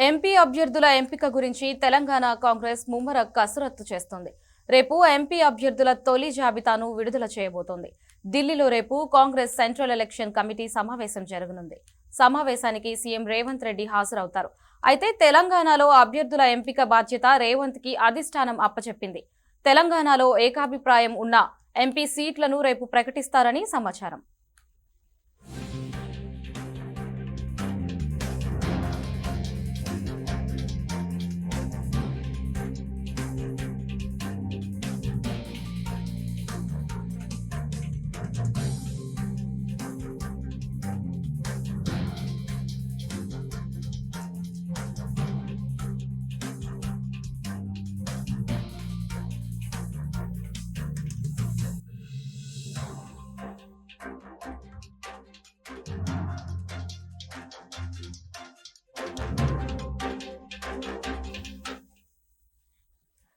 MP అభ్యర్థుల ఎంపిక గురించి తెలంగాణ కాంగ్రెస్ ముమ్మర కసరత్తు చేస్తోంది. రేపు ఎంపీ అభ్యర్థుల తొలి జాబితాను విడుదల చేయబోతోంది. ఢిల్లీలో రేపు కాంగ్రెస్ సెంట్రల్ ఎలక్షన్ కమిటీ సమావేశం జరగనుంది. సమావేశానికి సీఎం రేవంత్ రెడ్డి హాజరవుతారు. అయితే తెలంగాణలో అభ్యర్థుల ఎంపిక బాధ్యత రేవంత్ కి అధిష్టానం అప్పచెప్పింది. తెలంగాణలో ఏకాభిప్రాయం ఉన్న ఎంపీ సీట్లను రేపు ప్రకటిస్తారని సమాచారం.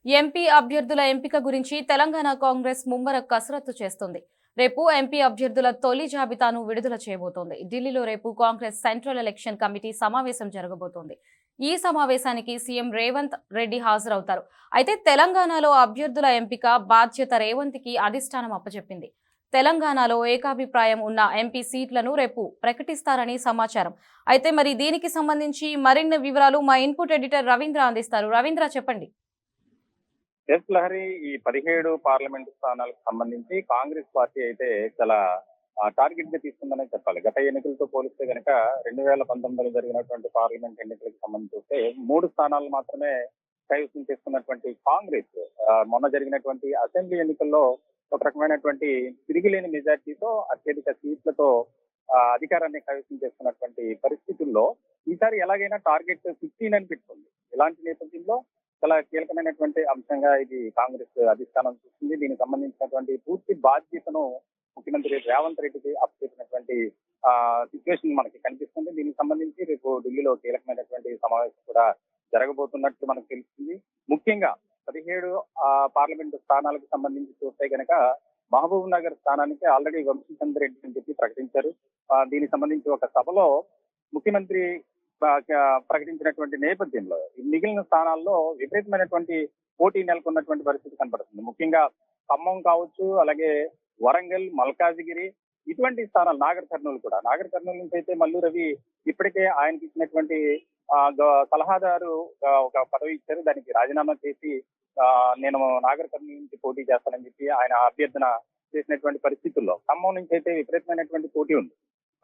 ఎంపీ అభ్యర్థుల ఎంపిక గురించి తెలంగాణ కాంగ్రెస్ ముమ్మర కసరత్తు చేస్తోంది. రేపు ఎంపీ అభ్యర్థుల తొలి జాబితాను విడుదల చేయబోతోంది. ఢిల్లీలో రేపు కాంగ్రెస్ సెంట్రల్ ఎలక్షన్ కమిటీ సమావేశం జరగబోతోంది. ఈ సమావేశానికి సీఎం రేవంత్ రెడ్డి హాజరవుతారు. అయితే తెలంగాణలో అభ్యర్థుల ఎంపిక బాధ్యత రేవంత్ కి అధిష్టానం అప్పచెప్పింది. తెలంగాణలో ఏకాభిప్రాయం ఉన్న ఎంపీ సీట్లను రేపు ప్రకటిస్తారని సమాచారం. అయితే మరి దీనికి సంబంధించి మరిన్ని వివరాలు మా ఇన్పుట్ ఎడిటర్ రవీంద్ర అందిస్తారు. రవీంద్ర, చెప్పండి. ఎస్ లహరి, ఈ 17 పార్లమెంటు స్థానాలకు సంబంధించి కాంగ్రెస్ పార్టీ అయితే చాలా టార్గెట్ గా తీసుకుందనే చెప్పాలి. గత ఎన్నికలతో పోలిస్తే కనుక 2019లో జరిగినటువంటి పార్లమెంట్ ఎన్నికలకు సంబంధించి చూస్తే 3 స్థానాలు మాత్రమే కైవసం చేసుకున్నటువంటి కాంగ్రెస్ మొన్న జరిగినటువంటి అసెంబ్లీ ఎన్నికల్లో ఒక రకమైనటువంటి తిరిగిలేని మెజార్టీతో అత్యధిక సీట్లతో అధికారాన్ని కైవసం చేసుకున్నటువంటి పరిస్థితుల్లో ఈసారి ఎలాగైనా టార్గెట్ 15 అని పెట్టుకుంది. ఇలాంటి నేపథ్యంలో చాలా కీలకమైనటువంటి అంశంగా ఇది కాంగ్రెస్ అధిష్టానం చూస్తుంది. దీనికి సంబంధించినటువంటి పూర్తి బాధ్యతను ముఖ్యమంత్రి రేవంత్ రెడ్డికి అప్పచెప్పినటువంటి సిచ్యువేషన్ మనకి కనిపిస్తుంది. దీనికి సంబంధించి రేపు ఢిల్లీలో కీలకమైనటువంటి సమావేశం కూడా జరగబోతున్నట్టు మనకు తెలుస్తుంది. ముఖ్యంగా 17 పార్లమెంటు స్థానాలకు సంబంధించి చూస్తే కనుక మహబూబ్ నగర్ స్థానానికి ఆల్రెడీ వంశీచంద్ర రెడ్డి అని చెప్పి ప్రకటించారు. దీనికి సంబంధించి ఒక సభలో ముఖ్యమంత్రి ప్రకటించినటువంటి నేపథ్యంలో మిగిలిన స్థానాల్లో విపరీతమైనటువంటి పోటీ నెలకొన్నటువంటి పరిస్థితి కనపడుతుంది. ముఖ్యంగా ఖమ్మం కావచ్చు, అలాగే వరంగల్, మల్కాజిగిరి ఇటువంటి స్థానాలు, నాగర్ కర్నూలు నుంచి అయితే మల్లు రవి ఇప్పటికే ఆయనకి ఇచ్చినటువంటి సలహాదారు ఒక పదవి ఇచ్చారు. దానికి రాజీనామా చేసి నేను నాగర్ కర్నూలు నుంచి పోటీ చేస్తానని చెప్పి ఆయన అభ్యర్థన చేసినటువంటి పరిస్థితుల్లో ఖమ్మం నుంచి అయితే విపరీతమైనటువంటి పోటీ ఉంది.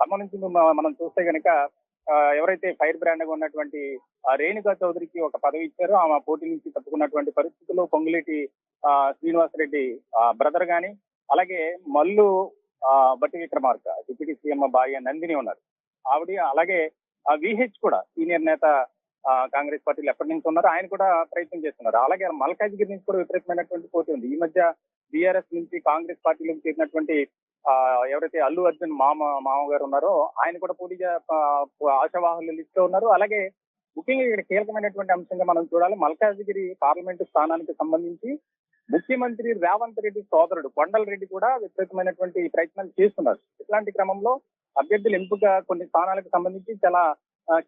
ఖమ్మం నుంచి మనం చూస్తే కనుక ఎవరైతే ఫైర్ బ్రాండ్ గా ఉన్నటువంటి రేణుకా చౌదరికి ఒక పదవి ఇచ్చారో ఆమె పోటీ నుంచి తప్పుకున్నటువంటి పరిస్థితుల్లో పొంగులేటి శ్రీనివాసరెడ్డి బ్రదర్ గాని, అలాగే మల్లు బట్టి విక్రమార్క డిప్యూటీ సీఎం భార్య నందిని ఉన్నారు ఆవిడ, అలాగే విహెచ్ కూడా సీనియర్ నేత కాంగ్రెస్ పార్టీలు ఎప్పటి నుంచి ఉన్నారు, ఆయన కూడా ప్రయత్నం చేస్తున్నారు. అలాగే మల్కాజ్గిరి నుంచి కూడా విపరీతమైనటువంటి పోటీ ఉంది. ఈ మధ్య బీఆర్ఎస్ నుంచి కాంగ్రెస్ పార్టీలోకి చేరినటువంటి ఎవరైతే అల్లు అర్జున్ మామగారు ఉన్నారో ఆయన కూడా పోటీ ఆశావాహుల లిస్ట్ లో ఉన్నారు. అలాగే ముఖ్యంగా ఇక్కడ కీలకమైనటువంటి అంశంగా మనం చూడాలి, మల్కాజ్గిరి పార్లమెంటు స్థానానికి సంబంధించి ముఖ్యమంత్రి రేవంత్ రెడ్డి సోదరుడు కొండల రెడ్డి కూడా విపరీతమైనటువంటి ప్రయత్నాలు చేస్తున్నారు. ఇట్లాంటి క్రమంలో అభ్యర్థుల ఎంపిక కొన్ని స్థానాలకు సంబంధించి చాలా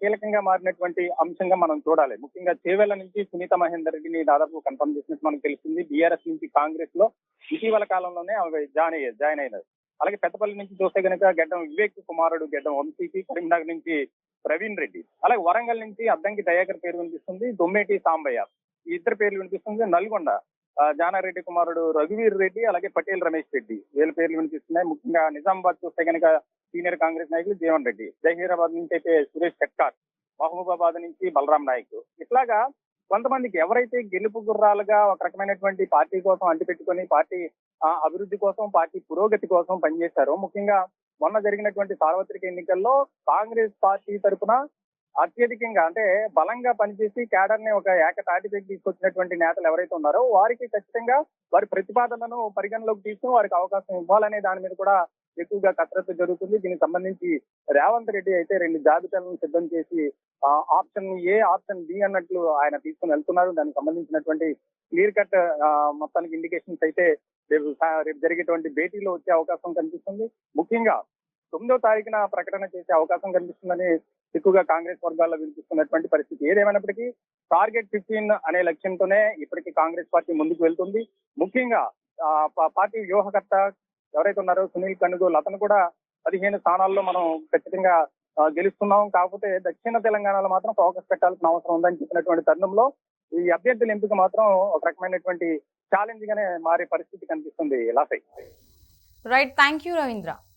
కీలకంగా మారినటువంటి అంశంగా మనం చూడాలి. ముఖ్యంగా చేవెళ్ల నుంచి సునీత మహేందర్ రెడ్డిని దాదాపు కన్ఫర్మ్ చేసినట్టు మనకు తెలిసింది. బీఆర్ఎస్ నుంచి కాంగ్రెస్ లో ఇటీవల కాలంలోనే జాయిన్ అయినారు. అలాగే పెద్దపల్లి నుంచి చూస్తే కనుక గెడ్డం వివేక్ కుమారుడు గెడ్డం వంశీకి, కరీంనగర్ నుంచి ప్రవీణ్ రెడ్డి, అలాగే వరంగల్ నుంచి అద్దంకి దయాకర్ పేరు వినిపిస్తుంది, దొమ్మేటి సాంబయ్య ఈ ఇద్దరు పేర్లు వినిపిస్తుంది. నల్గొండ జానారెడ్డి కుమారుడు రఘువీర్ రెడ్డి, అలాగే పటేల్ రమేష్ రెడ్డి వీళ్ళ పేర్లు వినిపిస్తున్నాయి. ముఖ్యంగా నిజామాబాద్ చూస్తే కనుక సీనియర్ కాంగ్రెస్ నాయకులు జీవన్ రెడ్డి, జహీరాబాద్ నుంచి అయితే సురేష్ షెట్కార్, మహబూబాబాద్ నుంచి బలరాం నాయక్, ఇట్లాగా కొంతమందికి ఎవరైతే గెలుపు గుర్రాలుగా ఒక రకమైనటువంటి పార్టీ కోసం అంటిపెట్టుకొని పార్టీ అభివృద్ధి కోసం, పార్టీ పురోగతి కోసం పనిచేశారో, ముఖ్యంగా మొన్న జరిగినటువంటి సార్వత్రిక ఎన్నికల్లో కాంగ్రెస్ పార్టీ తరఫున అత్యధికంగా అంటే బలంగా పనిచేసి క్యాడర్ ని ఒక ఏకతాటిపైకి తీసుకొచ్చినటువంటి నేతలు ఎవరైతే ఉన్నారో వారికి ఖచ్చితంగా వారి ప్రతిపాదనలను పరిగణలోకి తీసుకుని వారికి అవకాశం ఇవ్వాలనే దాని మీద కూడా ఎక్కువగా కసరత్తు జరుగుతుంది. దీనికి సంబంధించి రేవంత్ రెడ్డి అయితే 2 జాబితాలను సిద్ధం చేసి ఆప్షన్ ఏ, ఆప్షన్ బి అన్నట్లు ఆయన తీసుకుని వెళ్తున్నారు. దానికి సంబంధించినటువంటి క్లియర్ కట్ మొత్తానికి ఇండికేషన్స్ అయితే రేపు జరిగేటువంటి భేటీలో వచ్చే అవకాశం కనిపిస్తుంది. ముఖ్యంగా 9వ తారీఖున ప్రకటన చేసే అవకాశం కనిపిస్తుందని ఎక్కువగా కాంగ్రెస్ వర్గాల్లో వినిపిస్తున్నటువంటి పరిస్థితి. ఏదేమైనప్పటికీ టార్గెట్ 15 అనే లక్ష్యంతోనే ఇప్పటికీ కాంగ్రెస్ పార్టీ ముందుకు వెళ్తుంది. ముఖ్యంగా పార్టీ వ్యూహకర్త ఎవరైతే ఉన్నారో సునీల్ కనుగోలు, అతను కూడా 15 స్థానాల్లో మనం ఖచ్చితంగా గెలుస్తున్నాం. కాకపోతే దక్షిణ తెలంగాణలో మాత్రం ఫోకస్ పెట్టాల్సిన అవసరం ఉందని చెప్పినటువంటి తరుణంలో ఈ అభ్యర్థుల ఎంపిక మాత్రం ఒక రకమైనటువంటి ఛాలెంజ్ గానే మారే పరిస్థితి కనిపిస్తుంది. లాసై రైట్, థ్యాంక్ యూ రవీంద్ర.